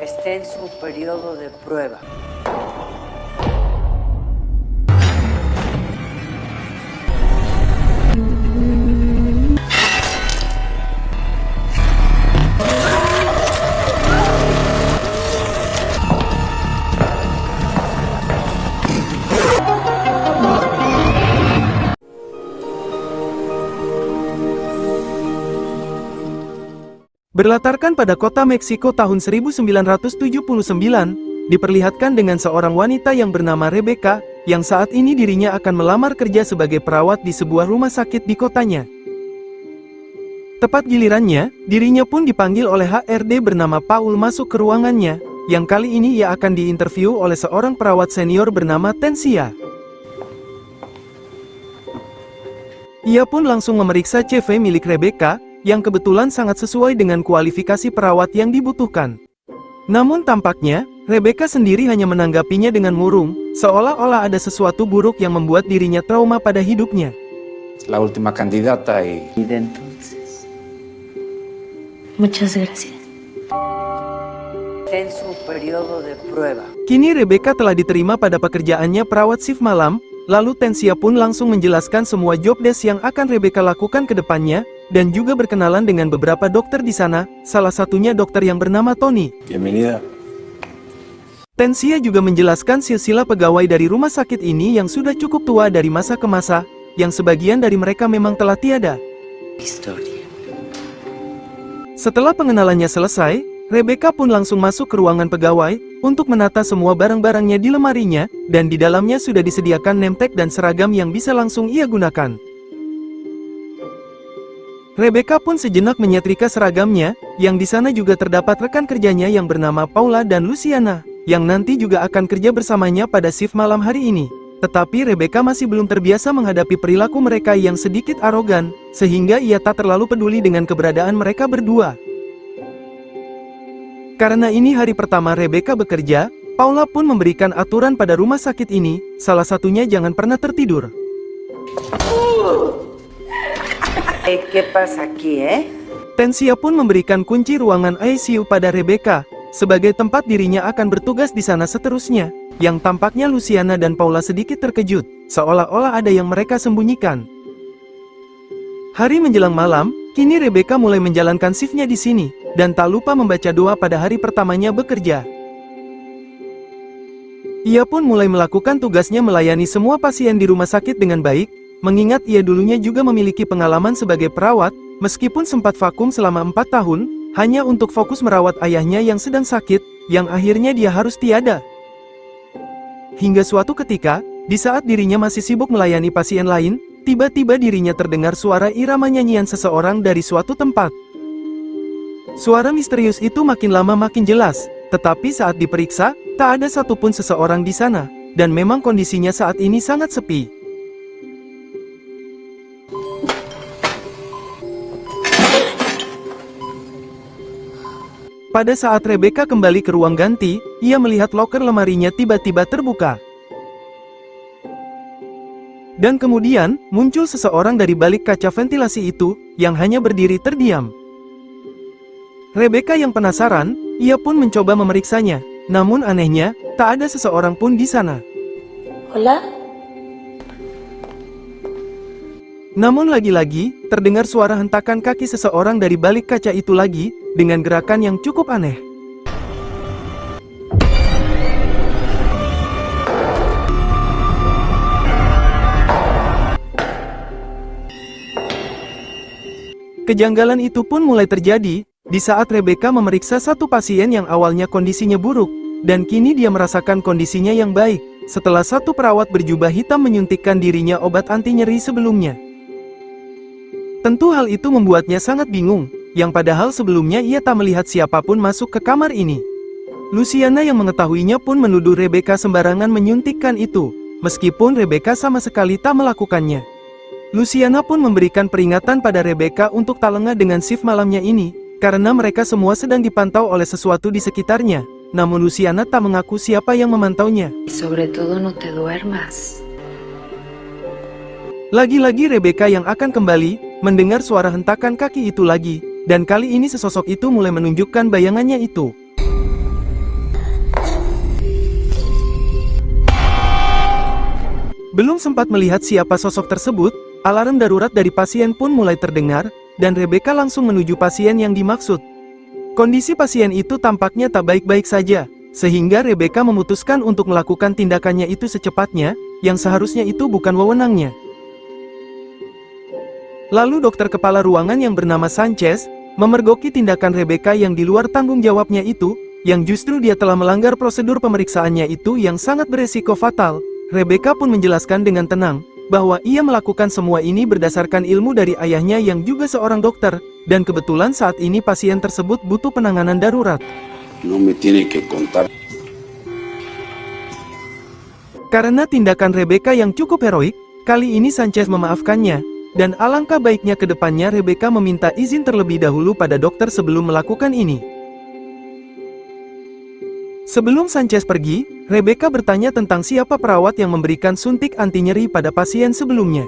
Está en su periodo de prueba. Berlatarkan pada kota Meksiko tahun 1979, diperlihatkan dengan seorang wanita yang bernama Rebecca, yang saat ini dirinya akan melamar kerja sebagai perawat di sebuah rumah sakit di kotanya. Tepat gilirannya, dirinya pun dipanggil oleh HRD bernama Paul masuk ke ruangannya, yang kali ini ia akan diinterview oleh seorang perawat senior bernama Tensia. Ia pun langsung memeriksa CV milik Rebecca, yang kebetulan sangat sesuai dengan kualifikasi perawat yang dibutuhkan. Namun tampaknya, Rebecca sendiri hanya menanggapinya dengan murung, seolah-olah ada sesuatu buruk yang membuat dirinya trauma pada hidupnya. La última candidata y... Y de entonces, Muchas gracias. está en su periodo de prueba. Kini Rebecca telah diterima pada pekerjaannya perawat shift malam, lalu Tensia pun langsung menjelaskan semua job desk yang akan Rebecca lakukan ke depannya, dan juga berkenalan dengan beberapa dokter di sana, salah satunya dokter yang bernama Tony. Bienvenida. Tensia juga menjelaskan silsilah pegawai dari rumah sakit ini yang sudah cukup tua dari masa ke masa, yang sebagian dari mereka memang telah tiada. Historia. Setelah pengenalannya selesai, Rebecca pun langsung masuk ke ruangan pegawai, untuk menata semua barang-barangnya di lemarinya, dan di dalamnya sudah disediakan name tag dan seragam yang bisa langsung ia gunakan. Rebecca pun sejenak menyetrika seragamnya, yang di sana juga terdapat rekan kerjanya yang bernama Paula dan Luciana, yang nanti juga akan kerja bersamanya pada shift malam hari ini. Tetapi Rebecca masih belum terbiasa menghadapi perilaku mereka yang sedikit arogan, sehingga ia tak terlalu peduli dengan keberadaan mereka berdua. Karena ini hari pertama Rebecca bekerja, Paula pun memberikan aturan pada rumah sakit ini, salah satunya jangan pernah tertidur. ¿Qué pasa aquí, Tensia pun memberikan kunci ruangan ICU pada Rebecca, sebagai tempat dirinya akan bertugas di sana seterusnya, yang tampaknya Luciana dan Paula sedikit terkejut, seolah-olah ada yang mereka sembunyikan. Hari menjelang malam, kini Rebecca mulai menjalankan shiftnya di sini, dan tak lupa membaca doa pada hari pertamanya bekerja. Ia pun mulai melakukan tugasnya melayani semua pasien di rumah sakit dengan baik, mengingat ia dulunya juga memiliki pengalaman sebagai perawat, meskipun sempat vakum selama 4 tahun, hanya untuk fokus merawat ayahnya yang sedang sakit, yang akhirnya dia harus tiada. Hingga suatu ketika, di saat dirinya masih sibuk melayani pasien lain, tiba-tiba dirinya terdengar suara irama nyanyian seseorang dari suatu tempat. Suara misterius itu makin lama makin jelas, tetapi saat diperiksa, tak ada satupun seseorang di sana, dan memang kondisinya saat ini sangat sepi. Pada saat Rebecca kembali ke ruang ganti, ia melihat loker lemarinya tiba-tiba terbuka. Dan kemudian, muncul seseorang dari balik kaca ventilasi itu, yang hanya berdiri terdiam. Rebecca yang penasaran, ia pun mencoba memeriksanya, namun anehnya, tak ada seseorang pun di sana. Hola. Namun lagi-lagi, terdengar suara hentakan kaki seseorang dari balik kaca itu lagi, dengan gerakan yang cukup aneh. Kejanggalan itu pun mulai terjadi, di saat Rebecca memeriksa satu pasien yang awalnya kondisinya buruk, dan kini dia merasakan kondisinya yang baik, setelah satu perawat berjubah hitam menyuntikkan dirinya obat anti nyeri sebelumnya. Tentu hal itu membuatnya sangat bingung, yang padahal sebelumnya ia tak melihat siapapun masuk ke kamar ini. Luciana yang mengetahuinya pun menuduh Rebecca sembarangan menyuntikkan itu, meskipun Rebecca sama sekali tak melakukannya. Luciana pun memberikan peringatan pada Rebecca untuk tak lengah dengan shift malamnya ini, karena mereka semua sedang dipantau oleh sesuatu di sekitarnya, namun Luciana tak mengaku siapa yang memantaunya. Sobre todo no te duermas. Lagi-lagi Rebecca yang akan kembali, mendengar suara hentakan kaki itu lagi, dan kali ini sesosok itu mulai menunjukkan bayangannya itu. Belum sempat melihat siapa sosok tersebut, alarm darurat dari pasien pun mulai terdengar, dan Rebecca langsung menuju pasien yang dimaksud. Kondisi pasien itu tampaknya tak baik-baik saja, sehingga Rebecca memutuskan untuk melakukan tindakannya itu secepatnya, yang seharusnya itu bukan wewenangnya. Lalu dokter kepala ruangan yang bernama Sanchez, memergoki tindakan Rebecca yang di luar tanggung jawabnya itu, yang justru dia telah melanggar prosedur pemeriksaannya itu yang sangat beresiko fatal. Rebecca pun menjelaskan dengan tenang, bahwa ia melakukan semua ini berdasarkan ilmu dari ayahnya yang juga seorang dokter, dan kebetulan saat ini pasien tersebut butuh penanganan darurat. No me tiene que contar. Karena tindakan Rebecca yang cukup heroik, kali ini Sanchez memaafkannya, dan alangkah baiknya ke depannya Rebecca meminta izin terlebih dahulu pada dokter sebelum melakukan ini. Sebelum Sanchez pergi, Rebecca bertanya tentang siapa perawat yang memberikan suntik anti nyeri pada pasien sebelumnya.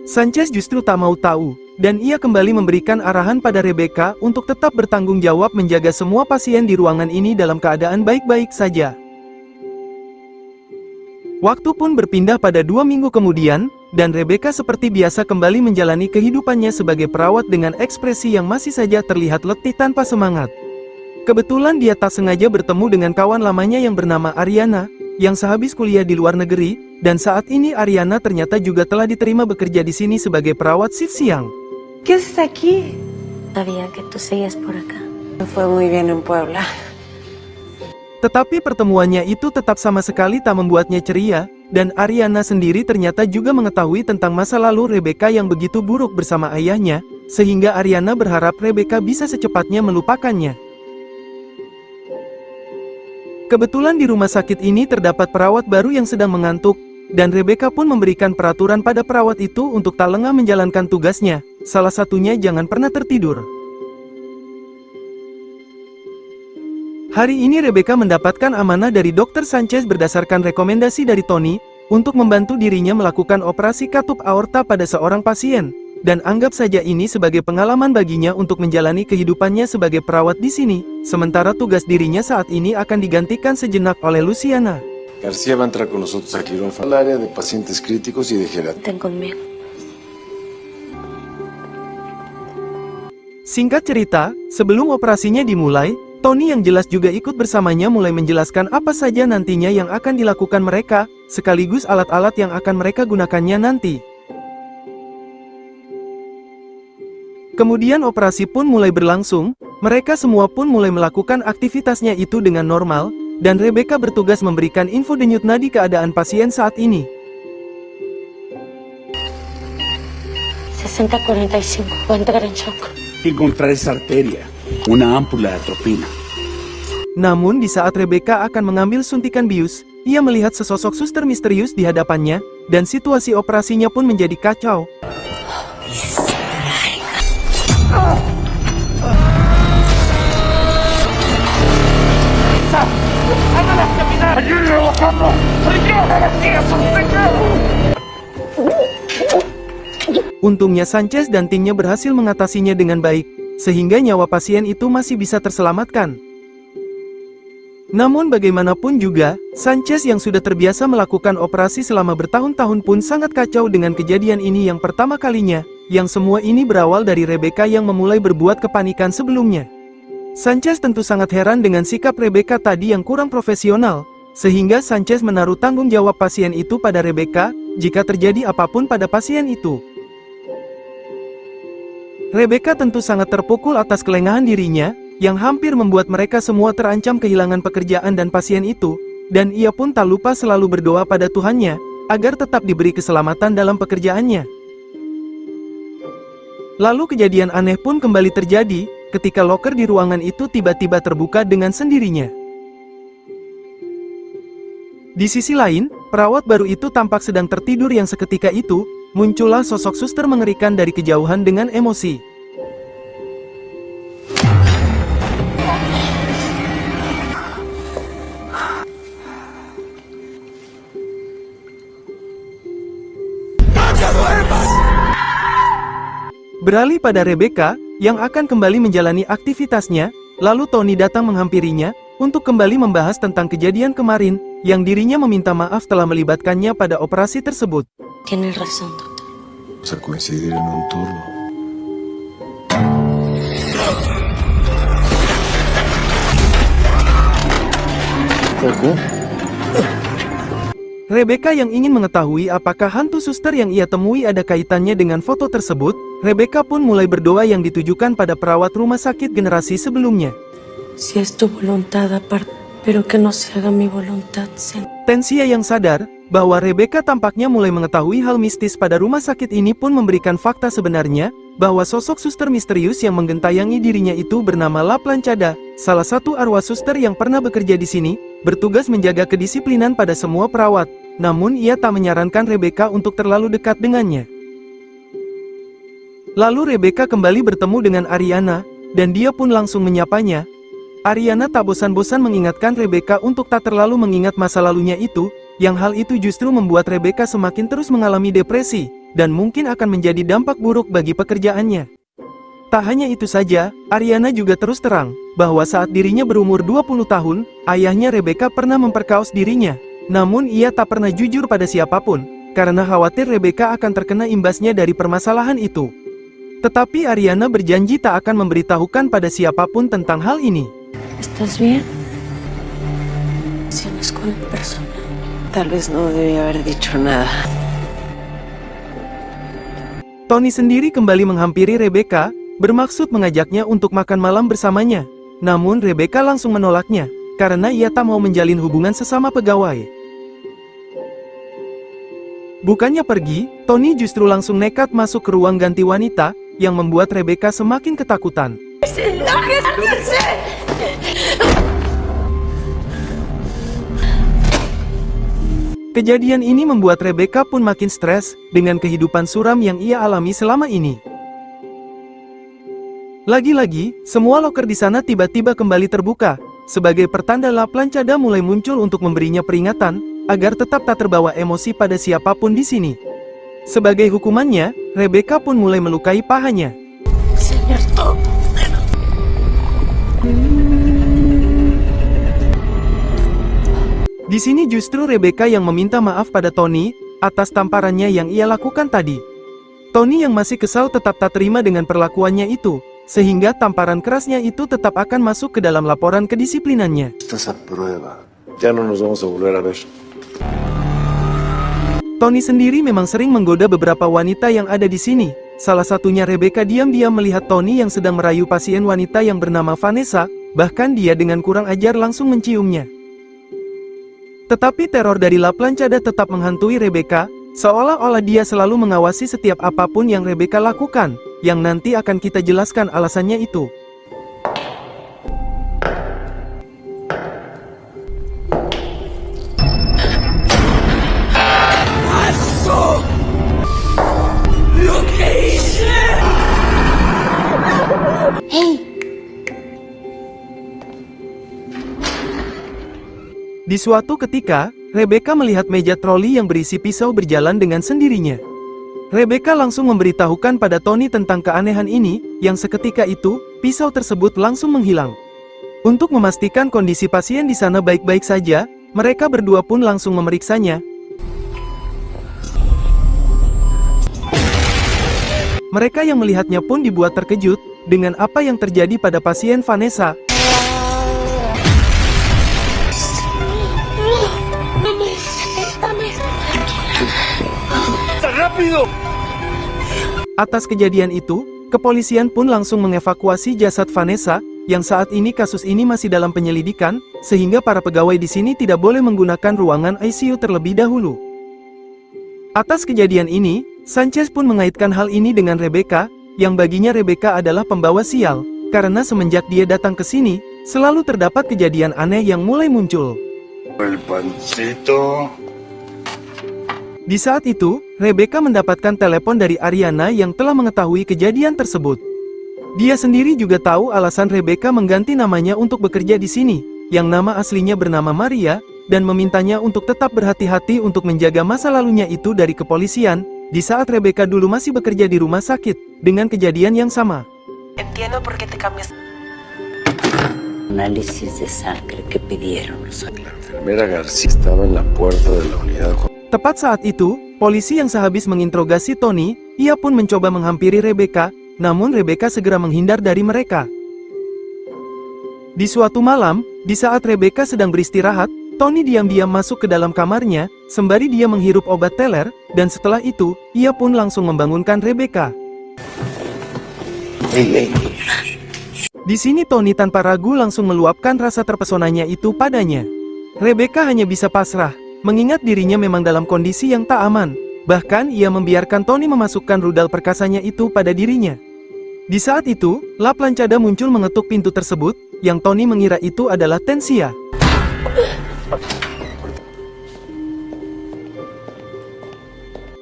Sanchez justru tak mau tahu, dan ia kembali memberikan arahan pada Rebecca untuk tetap bertanggung jawab menjaga semua pasien di ruangan ini dalam keadaan baik-baik saja. Waktu pun berpindah pada 2 minggu kemudian, dan Rebecca seperti biasa kembali menjalani kehidupannya sebagai perawat dengan ekspresi yang masih saja terlihat letih tanpa semangat. Kebetulan dia tak sengaja bertemu dengan kawan lamanya yang bernama Ariana, yang sehabis kuliah di luar negeri, dan saat ini Ariana ternyata juga telah diterima bekerja di sini sebagai perawat shift siang. ¿Qué haces aquí? Sabía que tú seguías por acá. Me fue muy bien en Puebla. Tetapi pertemuannya itu tetap sama sekali tak membuatnya ceria, dan Ariana sendiri ternyata juga mengetahui tentang masa lalu Rebecca yang begitu buruk bersama ayahnya, sehingga Ariana berharap Rebecca bisa secepatnya melupakannya. Kebetulan di rumah sakit ini terdapat perawat baru yang sedang mengantuk, dan Rebecca pun memberikan peraturan pada perawat itu untuk tak lengah menjalankan tugasnya, salah satunya jangan pernah tertidur. Hari ini Rebecca mendapatkan amanah dari Dr. Sanchez berdasarkan rekomendasi dari Tony, untuk membantu dirinya melakukan operasi katup aorta pada seorang pasien, dan anggap saja ini sebagai pengalaman baginya untuk menjalani kehidupannya sebagai perawat di sini, sementara tugas dirinya saat ini akan digantikan sejenak oleh Luciana. García va a entrar con nosotros a quirófano, al área de pacientes críticos y de geriatría. Ten conmigo. Singkat cerita, sebelum operasinya dimulai, Tony yang jelas juga ikut bersamanya mulai menjelaskan apa saja nantinya yang akan dilakukan mereka, sekaligus alat-alat yang akan mereka gunakannya nanti. Kemudian operasi pun mulai berlangsung, mereka semua pun mulai melakukan aktivitasnya itu dengan normal, dan Rebecca bertugas memberikan info denyut nadi keadaan pasien saat ini. 60-45, va a entrar en shock. Encontrar esa arteria, una ámpula de atropina. Namun di saat Rebecca akan mengambil suntikan bius, ia melihat sesosok suster misterius di hadapannya, dan situasi operasinya pun menjadi kacau. Untungnya Sanchez dan timnya berhasil mengatasinya dengan baik, sehingga nyawa pasien itu masih bisa terselamatkan. Namun bagaimanapun juga, Sanchez yang sudah terbiasa melakukan operasi selama bertahun-tahun pun sangat kacau dengan kejadian ini yang pertama kalinya, yang semua ini berawal dari Rebecca yang memulai berbuat kepanikan sebelumnya. Sanchez tentu sangat heran dengan sikap Rebecca tadi yang kurang profesional, sehingga Sanchez menaruh tanggung jawab pasien itu pada Rebecca, jika terjadi apapun pada pasien itu. Rebecca tentu sangat terpukul atas kelengahan dirinya, yang hampir membuat mereka semua terancam kehilangan pekerjaan dan pasien itu, dan ia pun tak lupa selalu berdoa pada Tuhannya, agar tetap diberi keselamatan dalam pekerjaannya. Lalu kejadian aneh pun kembali terjadi, ketika loker di ruangan itu tiba-tiba terbuka dengan sendirinya. Di sisi lain, perawat baru itu tampak sedang tertidur yang seketika itu, muncullah sosok suster mengerikan dari kejauhan dengan emosi. Beralih pada Rebecca, yang akan kembali menjalani aktivitasnya, lalu Tony datang menghampirinya, untuk kembali membahas tentang kejadian kemarin, yang dirinya meminta maaf telah melibatkannya pada operasi tersebut. Tienes razón, doctor. Vamos a coincidir en un turno. Rebecca yang ingin mengetahui apakah hantu suster yang ia temui ada kaitannya dengan foto tersebut, Rebecca pun mulai berdoa yang ditujukan pada perawat rumah sakit generasi sebelumnya. Si es tu voluntad aparte, pero que no se haga mi voluntad, Señor. Tensia yang sadar bahwa Rebecca tampaknya mulai mengetahui hal mistis pada rumah sakit ini pun memberikan fakta sebenarnya, bahwa sosok suster misterius yang menggentayangi dirinya itu bernama La Planchada, salah satu arwah suster yang pernah bekerja di sini, bertugas menjaga kedisiplinan pada semua perawat, namun ia tak menyarankan Rebecca untuk terlalu dekat dengannya. Lalu Rebecca kembali bertemu dengan Ariana, dan dia pun langsung menyapanya. Ariana tak bosan-bosan mengingatkan Rebecca untuk tak terlalu mengingat masa lalunya itu, yang hal itu justru membuat Rebecca semakin terus mengalami depresi, dan mungkin akan menjadi dampak buruk bagi pekerjaannya. Tak hanya itu saja, Ariana juga terus terang, bahwa saat dirinya berumur 20 tahun, ayahnya Rebecca pernah memperkaos dirinya, namun ia tak pernah jujur pada siapapun, karena khawatir Rebecca akan terkena imbasnya dari permasalahan itu. Tetapi Ariana berjanji tak akan memberitahukan pada siapapun tentang hal ini. ¿Estás bien? Relaciones con el personal. Tal vez no debía haber dicho nada. Tony sendiri kembali menghampiri Rebecca, bermaksud mengajaknya untuk makan malam bersamanya. Namun Rebecca langsung menolaknya, karena ia tak mau menjalin hubungan sesama pegawai. Bukannya pergi, Tony justru langsung nekat masuk ke ruang ganti wanita, yang membuat Rebecca semakin ketakutan. Kejadian ini membuat Rebecca pun makin stres, dengan kehidupan suram yang ia alami selama ini. Lagi-lagi, semua loker di sana tiba-tiba kembali terbuka, sebagai pertanda La Planchada mulai muncul untuk memberinya peringatan, agar tetap tak terbawa emosi pada siapapun di sini. Sebagai hukumannya, Rebecca pun mulai melukai pahanya. Señor, todo. Di sini justru Rebecca yang meminta maaf pada Tony, atas tamparannya yang ia lakukan tadi. Tony yang masih kesal tetap tak terima dengan perlakuannya itu, sehingga tamparan kerasnya itu tetap akan masuk ke dalam laporan kedisiplinannya. Estás a prueba. Ya no nos vamos a volver a ver. Tony sendiri memang sering menggoda beberapa wanita yang ada di sini. Salah satunya Rebecca diam-diam melihat Tony yang sedang merayu pasien wanita yang bernama Vanessa, bahkan dia dengan kurang ajar langsung menciumnya. Tetapi teror dari La Planchada tetap menghantui Rebecca, seolah-olah dia selalu mengawasi setiap apapun yang Rebecca lakukan, yang nanti akan kita jelaskan alasannya itu. Di suatu ketika, Rebecca melihat meja troli yang berisi pisau berjalan dengan sendirinya. Rebecca langsung memberitahukan pada Tony tentang keanehan ini, yang seketika itu, pisau tersebut langsung menghilang. Untuk memastikan kondisi pasien di sana baik-baik saja, mereka berdua pun langsung memeriksanya. Mereka yang melihatnya pun dibuat terkejut, dengan apa yang terjadi pada pasien Vanessa. Atas kejadian itu, kepolisian pun langsung mengevakuasi jasad Vanessa, yang saat ini kasus ini masih dalam penyelidikan, sehingga para pegawai di sini tidak boleh menggunakan ruangan ICU terlebih dahulu. Atas kejadian ini, Sanchez pun mengaitkan hal ini dengan Rebecca, yang baginya Rebecca adalah pembawa sial, karena semenjak dia datang ke sini, selalu terdapat kejadian aneh yang mulai muncul. El pancito. Di saat itu, Rebecca mendapatkan telepon dari Ariana yang telah mengetahui kejadian tersebut. Dia sendiri juga tahu alasan Rebecca mengganti namanya untuk bekerja di sini, yang nama aslinya bernama Maria, dan memintanya untuk tetap berhati-hati untuk menjaga masa lalunya itu dari kepolisian, di saat Rebecca dulu masih bekerja di rumah sakit, dengan kejadian yang sama. análisis de sangre que pidieron los La enfermera García estaba en la puerta de la unidad. Tepat saat itu, polisi yang sehabis menginterogasi Tony, ia pun mencoba menghampiri Rebecca, namun Rebecca segera menghindar dari mereka. Di suatu malam, di saat Rebecca sedang beristirahat, Tony diam-diam masuk ke dalam kamarnya, sembari dia menghirup obat teler, dan setelah itu, ia pun langsung membangunkan Rebecca. Di sini Tony tanpa ragu langsung meluapkan rasa terpesonanya itu padanya. Rebecca hanya bisa pasrah, mengingat dirinya memang dalam kondisi yang tak aman. Bahkan ia membiarkan Tony memasukkan rudal perkasanya itu pada dirinya. Di saat itu, La Planchada muncul mengetuk pintu tersebut, yang Tony mengira itu adalah Tensia.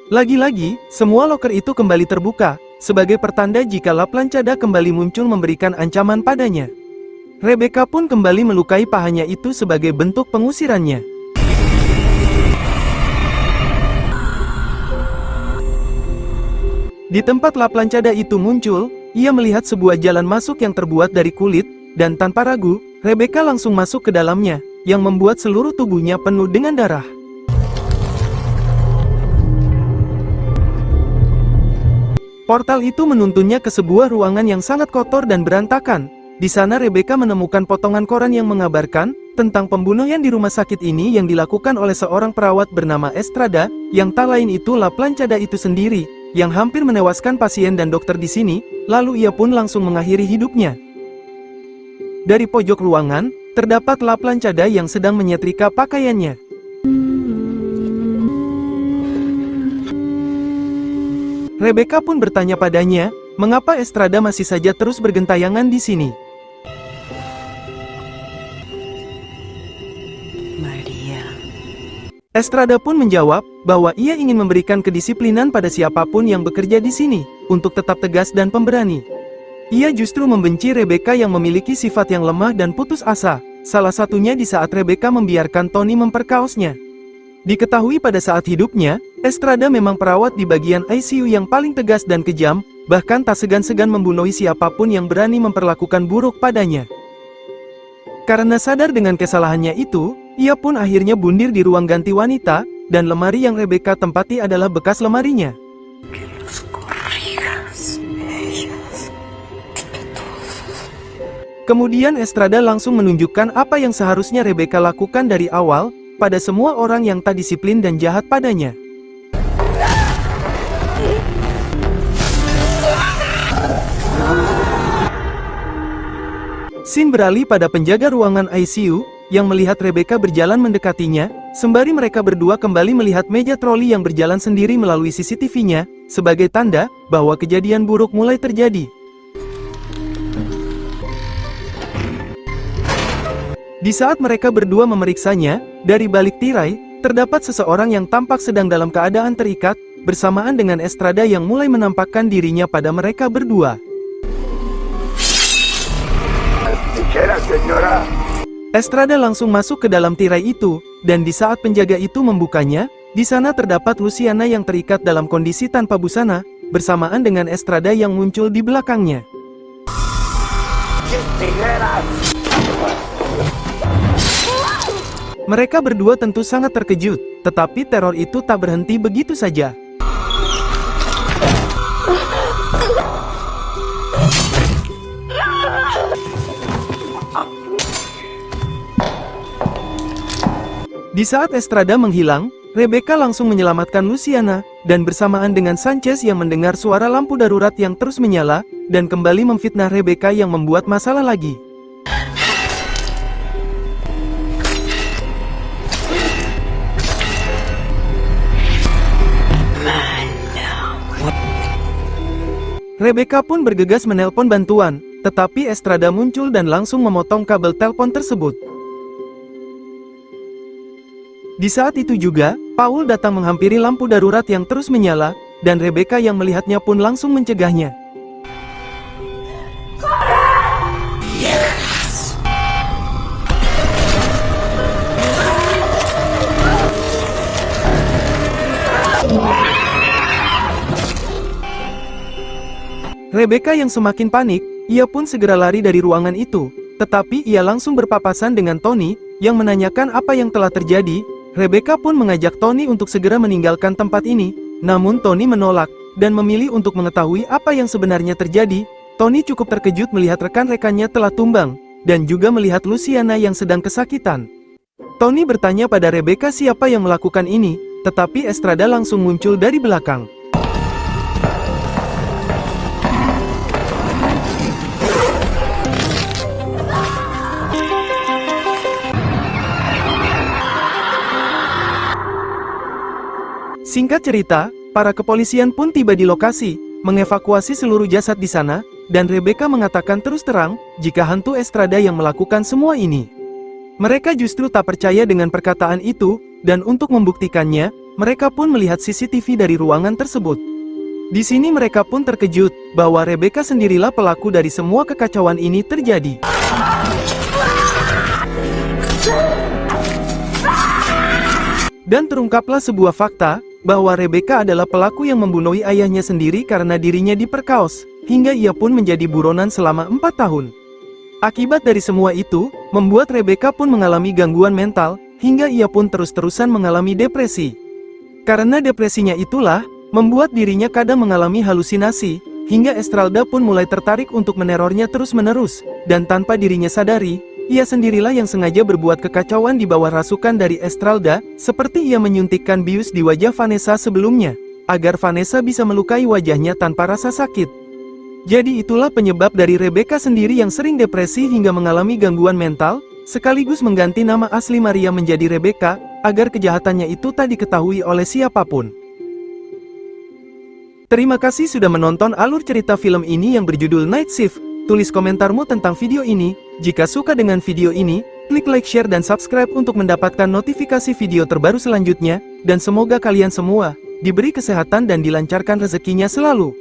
Lagi-lagi, semua loker itu kembali terbuka, sebagai pertanda jika La Planchada kembali muncul memberikan ancaman padanya. Rebecca pun kembali melukai pahanya itu sebagai bentuk pengusirannya. Di tempat La Planchada itu muncul, ia melihat sebuah jalan masuk yang terbuat dari kulit, dan tanpa ragu, Rebecca langsung masuk ke dalamnya, yang membuat seluruh tubuhnya penuh dengan darah. Portal itu menuntunnya ke sebuah ruangan yang sangat kotor dan berantakan. Di sana Rebecca menemukan potongan koran yang mengabarkan tentang pembunuhan di rumah sakit ini yang dilakukan oleh seorang perawat bernama Estrada, yang tak lain itu La Planchada itu sendiri, yang hampir menewaskan pasien dan dokter di sini, lalu ia pun langsung mengakhiri hidupnya. Dari pojok ruangan, terdapat La Planchada yang sedang menyetrika pakaiannya. Rebecca pun bertanya padanya, mengapa Estrada masih saja terus bergentayangan di sini. María. Estrada pun menjawab bahwa ia ingin memberikan kedisiplinan pada siapapun yang bekerja di sini, untuk tetap tegas dan pemberani. Ia justru membenci Rebecca yang memiliki sifat yang lemah dan putus asa, salah satunya di saat Rebecca membiarkan Tony memperkaosnya. Diketahui pada saat hidupnya, Estrada memang perawat di bagian ICU yang paling tegas dan kejam, bahkan tak segan-segan membunuh siapapun yang berani memperlakukan buruk padanya. Karena sadar dengan kesalahannya itu, ia pun akhirnya bundir di ruang ganti wanita, dan lemari yang Rebecca tempati adalah bekas lemarinya. Kemudian Estrada langsung menunjukkan apa yang seharusnya Rebecca lakukan dari awal, pada semua orang yang tak disiplin dan jahat padanya. Scene beralih pada penjaga ruangan ICU, yang melihat Rebecca berjalan mendekatinya, sembari mereka berdua kembali melihat meja troli yang berjalan sendiri melalui CCTV-nya, sebagai tanda bahwa kejadian buruk mulai terjadi. Di saat mereka berdua memeriksanya, dari balik tirai, terdapat seseorang yang tampak sedang dalam keadaan terikat, bersamaan dengan Estrada yang mulai menampakkan dirinya pada mereka berdua. Estrada langsung masuk ke dalam tirai itu, dan di saat penjaga itu membukanya, di sana terdapat Luciana yang terikat dalam kondisi tanpa busana, bersamaan dengan Estrada yang muncul di belakangnya. Mereka berdua tentu sangat terkejut, tetapi teror itu tak berhenti begitu saja. Di saat Estrada menghilang, Rebecca langsung menyelamatkan Luciana, dan bersamaan dengan Sanchez yang mendengar suara lampu darurat yang terus menyala, dan kembali memfitnah Rebecca yang membuat masalah lagi. Rebecca pun bergegas menelpon bantuan, tetapi Estrada muncul dan langsung memotong kabel telepon tersebut. Di saat itu juga, Paul datang menghampiri lampu darurat yang terus menyala, dan Rebecca yang melihatnya pun langsung mencegahnya. Rebecca yang semakin panik, ia pun segera lari dari ruangan itu, Tetapi ia langsung berpapasan dengan Tony, yang menanyakan apa yang telah terjadi. Rebecca pun mengajak Tony untuk segera meninggalkan tempat ini, namun Tony menolak, dan memilih untuk mengetahui apa yang sebenarnya terjadi. Tony cukup terkejut melihat rekan-rekannya telah tumbang, dan juga melihat Luciana yang sedang kesakitan. Tony bertanya pada Rebecca siapa yang melakukan ini, tetapi Estrada langsung muncul dari belakang. Singkat cerita, para kepolisian pun tiba di lokasi, mengevakuasi seluruh jasad di sana, dan Rebecca mengatakan terus terang, jika hantu Estrada yang melakukan semua ini. Mereka justru tak percaya dengan perkataan itu, dan untuk membuktikannya, mereka pun melihat CCTV dari ruangan tersebut. Di sini mereka pun terkejut, bahwa Rebecca sendirilah pelaku dari semua kekacauan ini terjadi. Dan terungkaplah sebuah fakta, bahwa Rebecca adalah pelaku yang membunuh ayahnya sendiri karena dirinya diperkaos, hingga ia pun menjadi buronan selama 4 tahun. Akibat dari semua itu, membuat Rebecca pun mengalami gangguan mental, hingga ia pun terus-terusan mengalami depresi. Karena depresinya itulah, membuat dirinya kadang mengalami halusinasi, hingga Estrada pun mulai tertarik untuk menerornya terus-menerus, dan tanpa dirinya sadari, ia sendirilah yang sengaja berbuat kekacauan di bawah rasukan dari Estrada, seperti ia menyuntikkan bius di wajah Vanessa sebelumnya, agar Vanessa bisa melukai wajahnya tanpa rasa sakit. Jadi itulah penyebab dari Rebecca sendiri yang sering depresi hingga mengalami gangguan mental, sekaligus mengganti nama asli Maria menjadi Rebecca, agar kejahatannya itu tak diketahui oleh siapapun. Terima kasih sudah menonton alur cerita film ini yang berjudul Night Shift. Tulis komentarmu tentang video ini. Jika suka dengan video ini, klik like, share, dan subscribe untuk mendapatkan notifikasi video terbaru selanjutnya, dan semoga kalian semua diberi kesehatan dan dilancarkan rezekinya selalu.